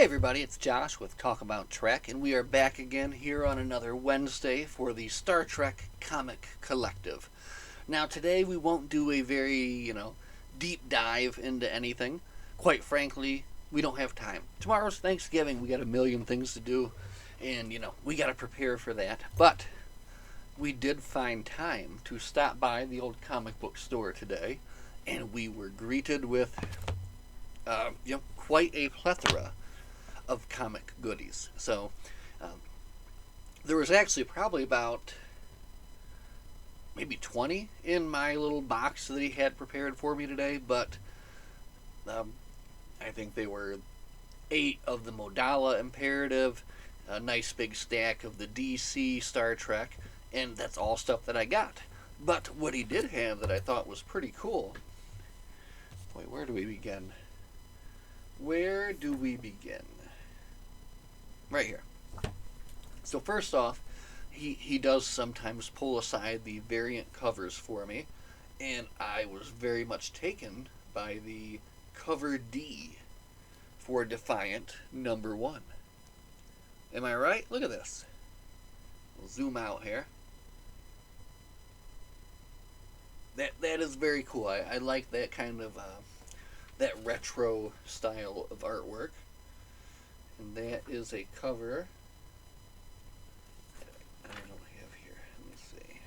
everybody, it's Josh with Talk About Trek, and we are back again here on another Wednesday for the Star Trek Comic Collective. Now, today we won't do a very, deep dive into anything. Quite frankly, we don't have time. Tomorrow's Thanksgiving, we got a million things to do, and, we got to prepare for that. But we did find time to stop by the old comic book store today, and we were greeted with, quite a plethora of comic goodies. So there was actually probably about maybe 20 in my little box that he had prepared for me today, but I think they were 8 of the Modala Imperative, a nice big stack of the DC Star Trek, and that's all stuff that I got. But what he did have that I thought was pretty cool. Boy, where do we begin? Where do we begin? Right here. So first off, he does sometimes pull aside the variant covers for me, and I was very much taken by the cover D for Defiant #1. Am I right? Look at this. We'll zoom out here. That is very cool. I like that kind of that retro style of artwork. And that is a cover. I don't have here. Let me see.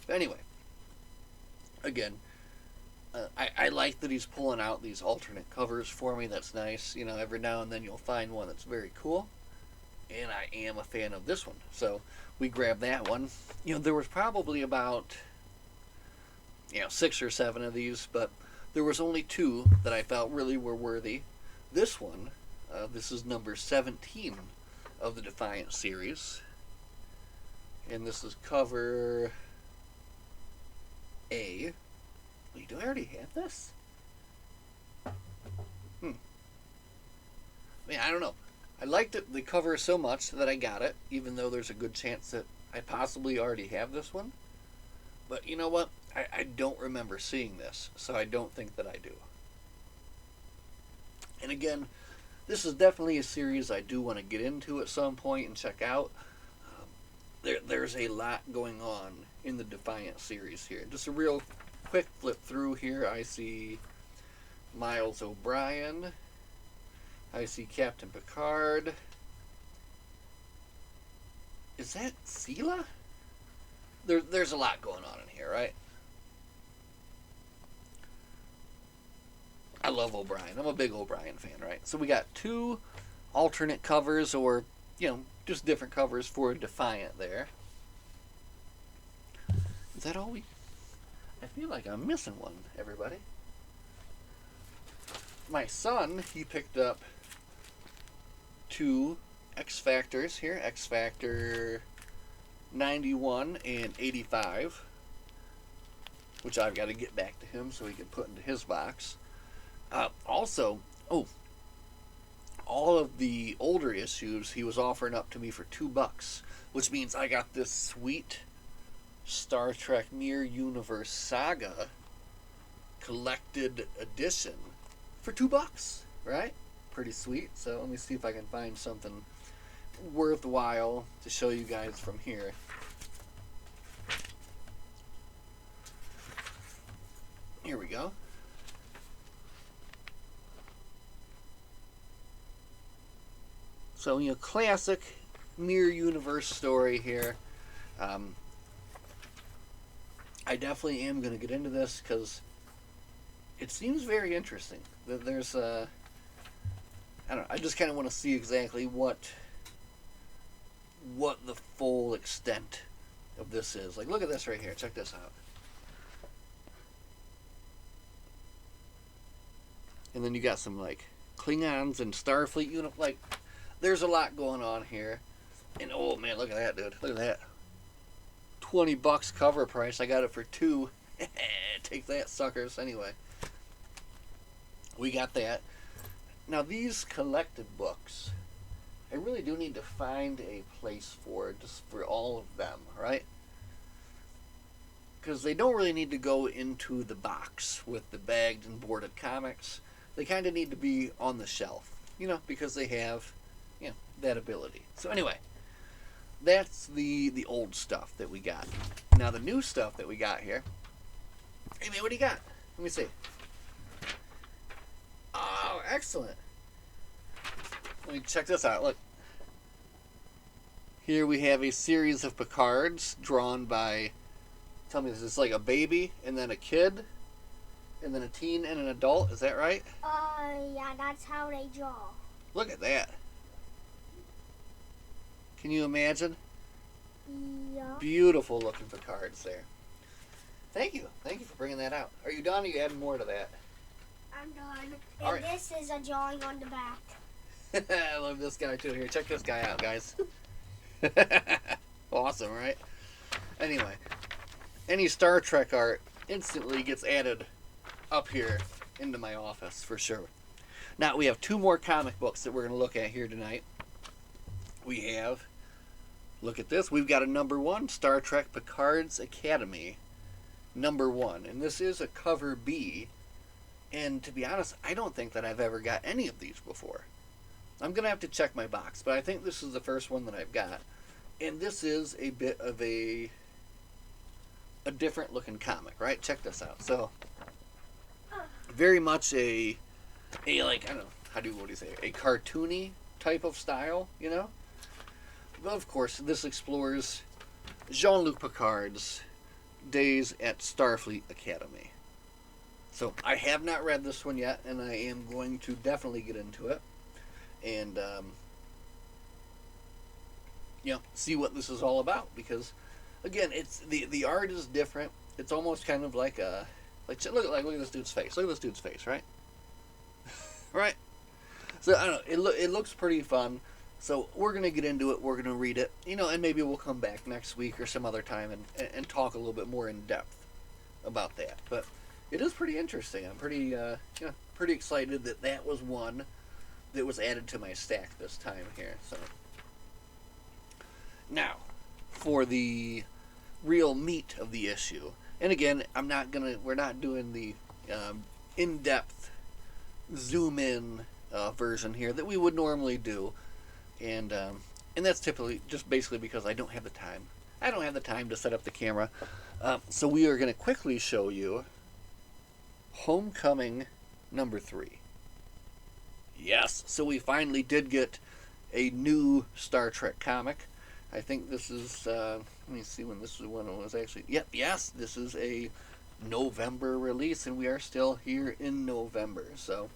But anyway, again, I like that he's pulling out these alternate covers for me. That's nice. Every now and then you'll find one that's very cool. And I am a fan of this one. So we grabbed that one. There was probably about 6 or 7 of these, but there was only 2 that I felt really were worthy. This one, this is number 17 of the Defiant series. And this is cover A. Wait, do I already have this? I don't know. I liked the cover so much that I got it, even though there's a good chance that I possibly already have this one. But you know what? I don't remember seeing this, so I don't think that I do. And again, this is definitely a series I do want to get into at some point and check out. There's a lot going on in the Defiant series here. Just a real quick flip through here. I see Miles O'Brien. I see Captain Picard. Is that Sela? There's a lot going on in here, right? I love O'Brien. I'm a big O'Brien fan, right? So we got 2 alternate covers, or, just different covers for Defiant there. Is that all I feel like I'm missing one, everybody. My son, he picked up 2 X Factors here. X Factor 91 and 85, which I've got to get back to him so he can put into his box. Also, all of the older issues he was offering up to me for $2, which means I got this sweet Star Trek Mirror Universe Saga collected edition for $2, right? Pretty sweet. So let me see if I can find something worthwhile to show you guys from here. Here we go. So, classic Mirror Universe story here. I definitely am going to get into this because it seems very interesting. There's I don't know, I just kind of want to see exactly what the full extent of this is. Like, look at this right here. Check this out. And then you got some, Klingons and Starfleet, there's a lot going on here. And, oh, man, look at that, dude. Look at that. $20 cover price. I got it for $2. Take that, suckers. Anyway, we got that. Now, these collected books, I really do need to find a place for just for all of them, right? Because they don't really need to go into the box with the bagged and boarded comics. They kind of need to be on the shelf. because they have, that ability. So anyway, that's the old stuff that we got. Now the new stuff that we got here. Hey man, what do you got? Let me see. Oh, excellent. Let me check this out. Look. Here we have a series of Picards drawn by, tell me, this is like a baby, and then a kid, and then a teen and an adult. Is that right? Yeah, that's how they draw. Look at that. Can you imagine? Yeah. Beautiful looking Picards there. Thank you. Thank you for bringing that out. Are you done, or are you adding more to that? I'm done. All And right. this is a drawing on the back. I love this guy too. Here, check this guy out, guys. Awesome, right? Anyway, any Star Trek art instantly gets added up here into my office for sure. Now, we have 2 more comic books that we're going to look at here tonight. We have, look at this, we've got a number 1, Star Trek Picard's Academy, number 1. And this is a cover B. And to be honest, I don't think that I've ever got any of these before. I'm going to have to check my box, but I think this is the first one that I've got. And this is a bit of a different looking comic, right? Check this out. So, very much a like, I don't know, what do you say, a cartoony type of style, But of course, this explores Jean-Luc Picard's days at Starfleet Academy. So, I have not read this one yet, and I am going to definitely get into it. And, see what this is all about. Because, again, it's the art is different. It's almost kind of like a... look at this dude's face. Look at this dude's face, right? Right? So, I don't know. It looks pretty fun. So, we're going to get into it. We're going to read it. And maybe we'll come back next week or some other time and talk a little bit more in depth about that. But it is pretty interesting. I'm pretty excited that was one that was added to my stack this time here. So now for the real meat of the issue, and again, we're not doing the in-depth zoom in version here that we would normally do, and that's typically just basically because I don't have the time. I don't have the time to set up the camera, so we are going to quickly show you Homecoming number 3. Yes, so we finally did get a new Star Trek comic. I think this is, let me see when this was actually, yes, this is a November release, and we are still here in November, so.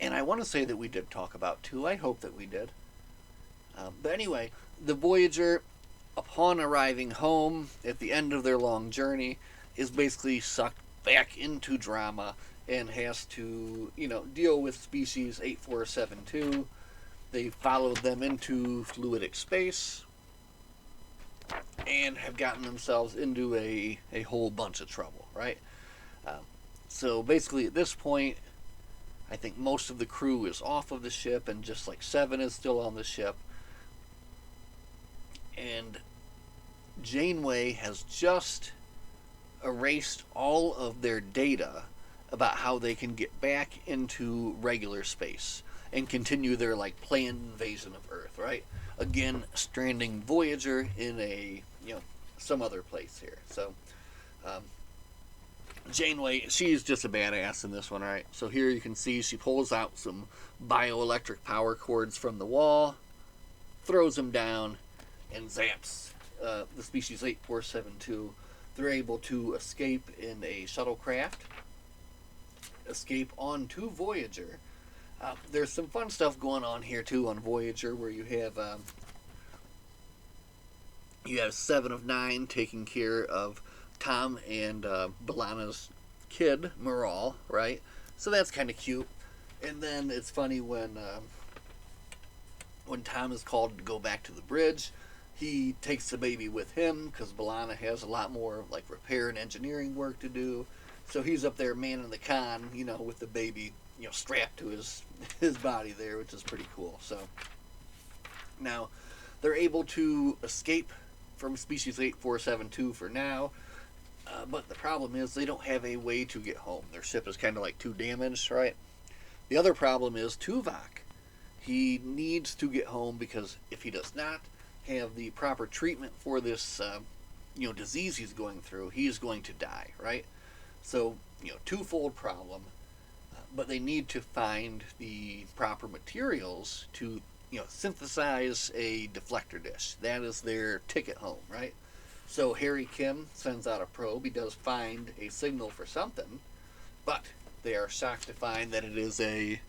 And I want to say that we did talk about 2, I hope that we did. But anyway, the Voyager, upon arriving home at the end of their long journey, is basically sucked back into drama and has to, deal with species 8472. They followed them into fluidic space and have gotten themselves into a whole bunch of trouble, right? So basically at this point, I think most of the crew is off of the ship and just like 7 is still on the ship. And Janeway has just erased all of their data about how they can get back into regular space and continue their planned invasion of Earth, right? Again, stranding Voyager in a some other place here. So Janeway, she's just a badass in this one, right? So here you can see she pulls out some bioelectric power cords from the wall, throws them down, and zaps the species 8472. They're able to escape in a shuttlecraft, escape onto Voyager. There's some fun stuff going on here too on Voyager, where you have 7 of 9 taking care of Tom and B'Elanna's kid, Maral, right? So that's kind of cute. And then it's funny when Tom is called to go back to the bridge, he takes the baby with him because B'Elanna has a lot more repair and engineering work to do. So he's up there manning the con, with the baby, strapped to his body there, which is pretty cool. So now they're able to escape from species 8472 for now, but the problem is they don't have a way to get home. Their ship is kind of too damaged, right? The other problem is Tuvok. He needs to get home because if he does not have the proper treatment for this, disease he's going through, he is going to die, right? So, twofold problem. But they need to find the proper materials to, synthesize a deflector dish. That is their ticket home, right? So Harry Kim sends out a probe. He does find a signal for something, but they are shocked to find that it is a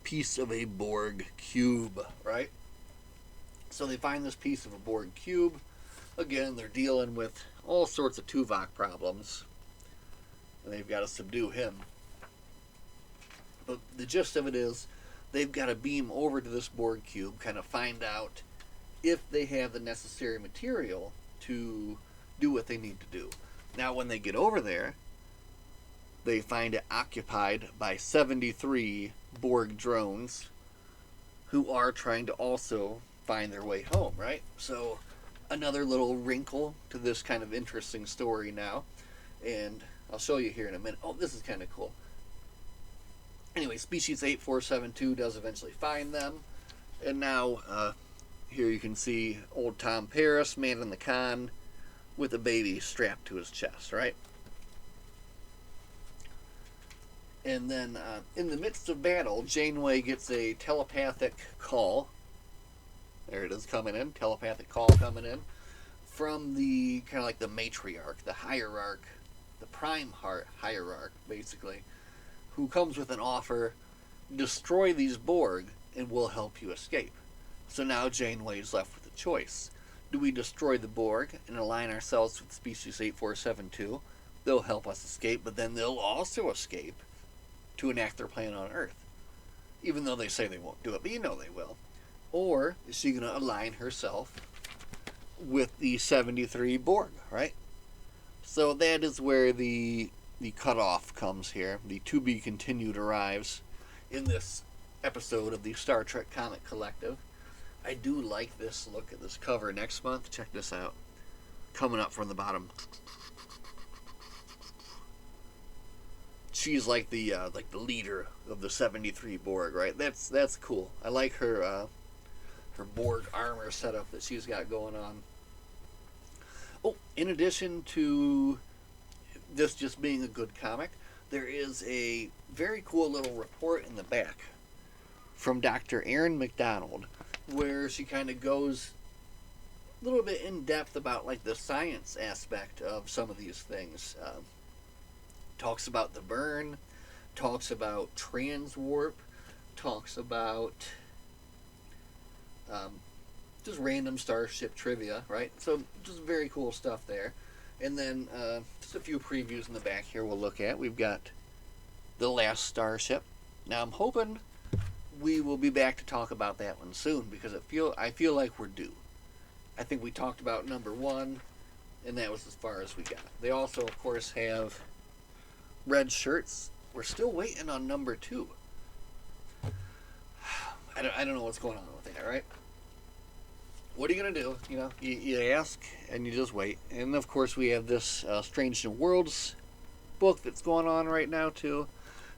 piece of a Borg cube, right? So they find this piece of a Borg cube. Again, they're dealing with all sorts of Tuvok problems, and they've got to subdue him. But the gist of it is they've got to beam over to this Borg cube, kind of find out if they have the necessary material to do what they need to do. Now, when they get over there, they find it occupied by 73 Borg drones who are trying to also find their way home, right? So, another little wrinkle to this kind of interesting story now. And I'll show you here in a minute. Oh, this is kind of cool. Anyway, Species 8472 does eventually find them. And now, here you can see old Tom Paris, man in the con, with a baby strapped to his chest, right? And then, in the midst of battle, Janeway gets a telepathic call. There it is coming in, telepathic call coming in, from the, kind of like the matriarch, the hierarch, the prime hierarch, basically, who comes with an offer: destroy these Borg and we'll help you escape. So now Janeway is left with a choice. Do we destroy the Borg and align ourselves with Species 8472? They'll help us escape, but then they'll also escape to enact their plan on Earth. Even though they say they won't do it, but they will. Or is she going to align herself with the 73 Borg, right? So that is where the cutoff comes here. The to be continued arrives in this episode of the Star Trek Comic Collective. I do like this look at this cover next month. Check this out. Coming up from the bottom. She's like the leader of the 73 Borg, right? That's cool. I like her Borg armor setup that she's got going on. Oh, in addition to this just being a good comic, there is a very cool little report in the back from Dr. Erin McDonald, where she kind of goes a little bit in depth about like the science aspect of some of these things. Talks about the burn, talks about transwarp, talks about just random starship trivia, right? So just very cool stuff there. And then just a few previews in the back here we'll look at. We've got The Last Starship. Now I'm hoping we will be back to talk about that one soon, because I feel like we're due. I think we talked about number 1, and that was as far as we got. They also, of course, have red shirts. We're still waiting on number 2. I don't know what's going on with that, right? What are you going to do? You ask and you just wait. And of course we have this Strange New Worlds book that's going on right now too.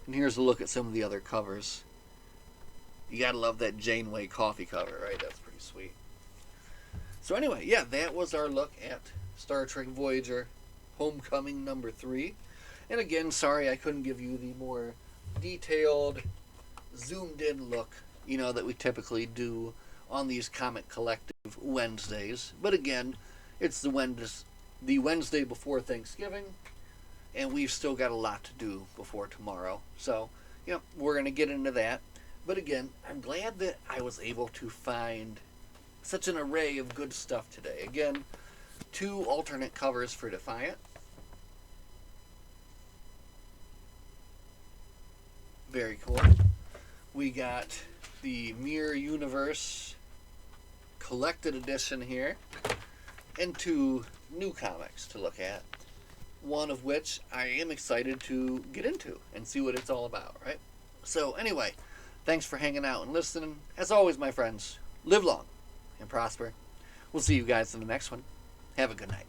And here's a look at some of the other covers. You gotta love that Janeway coffee cover, right? That's pretty sweet. So anyway, yeah, that was our look at Star Trek Voyager Homecoming number 3. And again, sorry I couldn't give you the more detailed, zoomed in look, that we typically do on these Comic Collective Wednesdays. But again, it's the Wednesday before Thanksgiving, and we've still got a lot to do before tomorrow. So, we're going to get into that. But again, I'm glad that I was able to find such an array of good stuff today. Again, 2 alternate covers for Defiant. Very cool. We got the Mirror Universe collected edition here, and 2 new comics to look at. One of which I am excited to get into and see what it's all about, right? So anyway, thanks for hanging out and listening. As always, my friends, live long and prosper. We'll see you guys in the next one. Have a good night.